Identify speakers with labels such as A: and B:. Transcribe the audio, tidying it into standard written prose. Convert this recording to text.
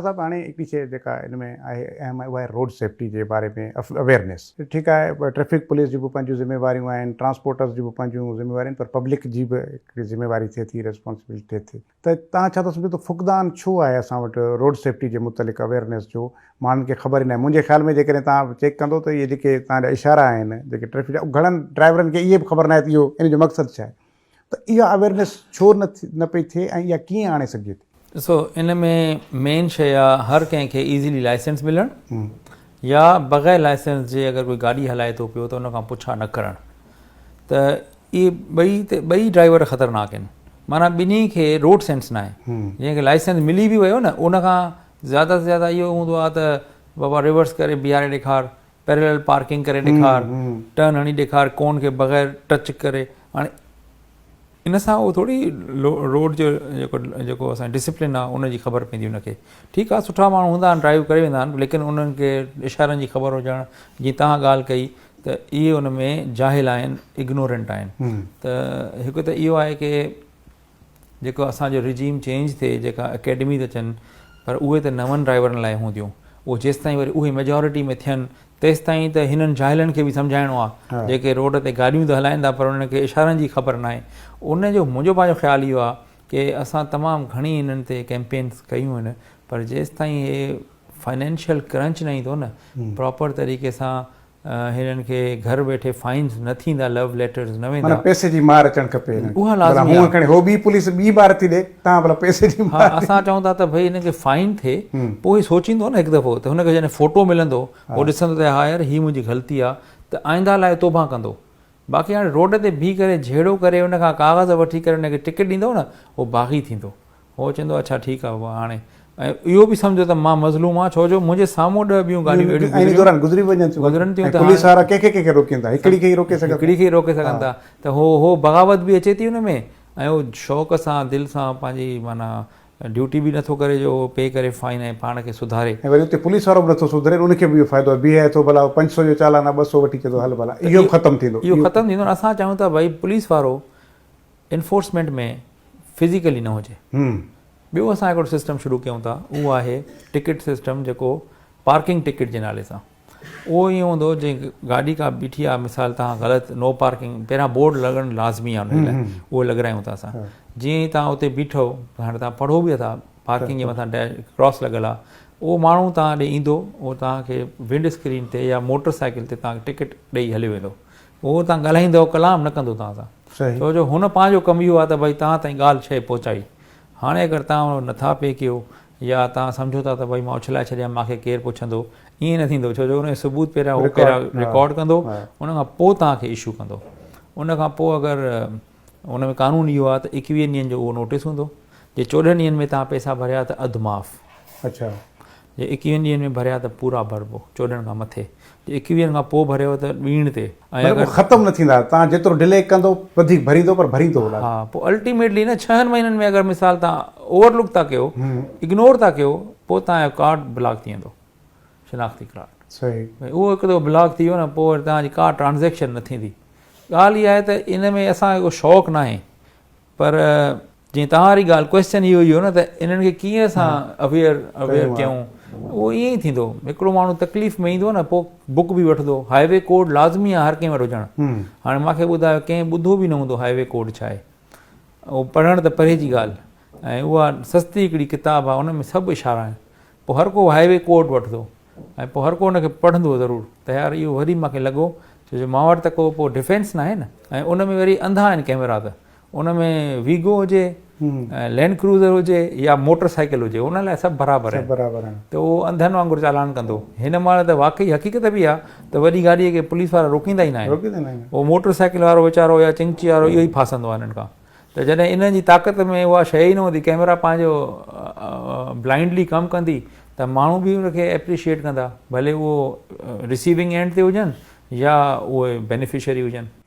A: साहब हाणे हिकिड़ी शइ जेका इन में आहे अहम आहे उहा आहे रोड सेफ्टी जे बारे में अवेयरनेस। ठीकु आहे, ट्रैफिक पुलिस जी बि पंहिंजूं ज़िम्मेवारियूं आहिनि, ट्रांसपोर्टर्स जी बि पंहिंजूं ज़िम्मेवारियूं आहिनि, पर पब्लिक जी बि हिकिड़ी ज़िम्मेवारी थिए थी, रिस्पॉन्सिबिलिटी थिए थी। त तव्हां छा था सम्झो त फुक़दान छो आहे असां वटि रोड सेफ्टी जे मुतलिक़ अवेयरनेस जो? माण्हुनि खे ख़बर ई न आहे। मुंहिंजे ख़्याल में जेकॾहिं तव्हां चेक कंदो त इहे जेके तव्हांजा इशारा आहिनि जेके ट्रैफिक जा, घणनि ड्राइवरनि खे इहे बि ख़बर न आहे त इहो इन जो मक़सदु छा आहे। त इहा अवेयरनेस छो न पई थिए ऐं इहा कीअं आणे सघिजे थी?
B: ॾिसो, इन में मेन शइ आहे हर कंहिंखे ईज़ीली लाइसेंस मिलणु या बग़ैर लाइसेंस जे अगरि कोई गाॾी हलाए थो पियो त उन खां पुछा न करणु। त इहे ॿई ड्राइवर ख़तरनाक आहिनि। माना ॿिन्ही खे रोड सेंस न आहे। जंहिंखे लाइसेंस मिली बि वियो न, उन खां ज़्यादा से ज़्यादा इहो हूंदो आहे त बाबा रिवर्स करे बीहारे ॾेखार, पैरेलल पार्किंग करे ॾेखार, टर्न हणी ॾेखार, कोन खे बग़ैर टच करे। हाणे इन सां उहो थोरी रोड जो जेको असांजो डिसिप्लिन आहे उनजी ख़बर पवंदी उनखे। ठीकु आहे, सुठा माण्हू हूंदा आहिनि, ड्राइव करे वेंदा आहिनि, लेकिन उन्हनि खे इशारनि जी ख़बर हुजणु, जीअं तव्हां ॻाल्हि कई त इहे उन में जाहिल आहिनि, इग्नोरेंट आहिनि। त हिकु त इहो आहे की जेको असांजो रिजीम चेंज थिए, जेका अकेडमी त अचनि, पर उहे त नवनि ड्राइवरनि लाइ हूंदियूं। उहो जेसिताईं वरी उहे मेजॉरिटी में थियनि तेसिताईं त हिननि जाहिलनि खे बि सम्झाइणो आहे, जेके रोड ते गाॾियूं त हलाइनि था पर उन्हनि खे इशारनि जी ख़बर न आहे। उनजो मुंहिंजो पंहिंजो ख़्यालु इहो आहे की असां तमामु घणी हिननि ते कैंपेन्स कयूं आहिनि, पर जेसिताईं हे फाइनेंशियल क्रंच न ईंदो न, प्रॉपर तरीक़े सां हिननि खे घर वेठे फाइन्स न थींदा, लव लेटर्स न वेंदा,
A: पैसे जी मार अचणु खपे।
B: उहा लाज़मी आहे।
A: हो बि पुलिस ॿी बार थी ॾे, तव्हां भला पैसे जी मार।
B: असां चऊं था त भई हिनखे फाइन थिए, पोइ सोचींदो न हिकु दफ़ो, त हुनखे जॾहिं फोटो मिलंदो उहो ॾिसंदो त हा यार हीअ मुंहिंजी ग़लती आहे, त आईंदा लाइ तौबा कंदो। बाक़ी हाणे रोड ते बीह करे झेड़ो करे उनखां काग़ज़ वठी करे उनखे टिकट ॾींदव न, उहो बाग़ी थींदो। उहो चवंदो अच्छा ठीकु आहे हाणे, ऐं इहो बि सम्झो त मां मज़लूम आहे, छो जो मुंहिंजे साम्हूं 10 ॿियूं गाॾियूं
A: गुज़री वञनि थियूं, पुलिस वारा कंहिंखे रोकनि था, हिकिड़ी खे ई रोके सघनि था। त हो बग़ावत बि अचे थी हुन में, ऐं उहो शौक़ सां दिलि सां पंहिंजी माना ड्यूटी बि नथो करे जो पे करे फाइन ऐं पाण खे सुधारे। ऐं वरी उते पुलिस वारो बि नथो सुधरे, उनखे बि फ़ाइदो आहे, बीहे थो भला 500 जो चालान 200 वठी करे हल भला, इहो ख़तमु थींदो।
B: इहो ख़तमु थींदो। असां चाहियूं था भई पुलिस वारो इन्फोर्समेंट में फिज़िकली न हुजे। ॿियो असां हिकिड़ो सिस्टम शुरू कयूं था, उहो आहे टिकट सिस्टम, जेको पार्किंग टिकट जे नाले सां। उहो ईअं हूंदो जीअं गाॾी का बीठी आहे, मिसाल तव्हां ग़लति नो पार्किंग, पहिरियां बोर्ड लॻणु लाज़मी आहे हुन लाइ, उहो लॻारायूं था असां। जीअं ई तव्हां उते बीठो, हाणे तव्हां पढ़ो बि था, पार्किंग जे मथां क्रॉस लॻल आहे, उहो माण्हू तव्हां ॾे ईंदो, उहो तव्हांखे विंड स्क्रीन ते या मोटर साइकिल ते तव्हांखे टिकट ॾेई हली वेंदो। उहो तव्हां ॻाल्हाईंदव, कलाम न कंदो तव्हां सां, छो जो हुन पंहिंजो कमु इहो आहे त भई तव्हां ताईं ॻाल्हि शइ पहुचाई। हाणे अगरि तव्हां नथा पे कयो या तव्हां सम्झो था त भई मां उछलाए छॾियां, मूंखे केरु पुछंदो, ईअं न थींदो, छो जो उनजो सबूत पहिरियां रिकॉर्ड कंदो, उन खां पोइ तव्हांखे इशू कंदो। उन खां पोइ अगरि उन में कानून इहो आहे त 21 ॾींहंनि जो उहो नोटिस हूंदो। जे 14 ॾींहंनि में तव्हां पैसा भरिया त अधु माफ़। अच्छा। जे 21 ॾींहंनि में भरिया त पूरा भरिबो, 14 खां मथे। जे 21 खां पोइ भरियो त ॿीण ते, ऐं अगरि
A: ख़तमु न थींदा, तव्हां जेतिरो डिले कंदो वधीक भरींदो, पर भरींदो।
B: हा, पोइ अल्टीमेटली न 6 महीननि में अगरि मिसाल तव्हां ओवरलुक था कयो, इग्नोर था कयो, पोइ तव्हांजो कार्ड ब्लॉक थी वेंदो, शिनाख़्ती कार्ड। सही। भई उहो हिकु दफ़ो ब्लॉक थी वियो न, पोइ वरी तव्हांजी का ट्रांज़ेक्शन न थींदी। ॻाल्हि इहा आहे त इन में असांखे को शौक़ु न आहे, पर जीअं तव्हां वारी ॻाल्हि क्वेश्चन इहो ई हो न, त इन्हनि खे कीअं असां अवेयर कयूं, उहो ईअं ई थींदो। हिकिड़ो माण्हू तकलीफ़ में ईंदो न, पोइ बुक बि वठंदो। हाईवे कोड लाज़मी आहे हर कंहिं वटि हुजणु। हाणे मूंखे ॿुधायो, कंहिं ॿुधो बि न हूंदो हाईवे कोड छा आहे, उहो पढ़णु त परे जी ॻाल्हि, ऐं उहा सस्ती हिकिड़ी किताबु आहे, उन में सभु इशारा आहिनि। पोइ हर को हाईवे कोड वठंदो, ऐं पोइ हर को हुनखे पढ़ंदो ज़रूरु। त यार इहो वरी मूंखे लॻो, छो जो मां वटि त को पोइ डिफेंस न आहे न, ऐं उन में वरी अंधा आहिनि कैमरा, त उन में वीगो हुजे, लैंड क्रूज़र हुजे या मोटर साइकिल हुजे, उन लाइ सभु बराबरि आहे। त उहो अंधनि वांगुरु चालान कंदो। हिन महिल त वाक़ई हक़ीक़त बि आहे त वॾी गाॾीअ खे पुलिस वारा रोकींदा ई न आहिनि। उहो मोटर साइकिल वारो वीचारो या चिंची वारो इहो ई फासंदो आहे हिननि खां। त जॾहिं इन्हनि जी ताक़त में उहा शइ ई न हूंदी, कैमरा पंहिंजो ब्लाइंडली कमु कंदी, त माण्हू बि उनखे एप्रिशिएट कंदा, भले उहो रिसीविंग एंड ते हुजनि या उहे बेनिफिशियरी हुजनि।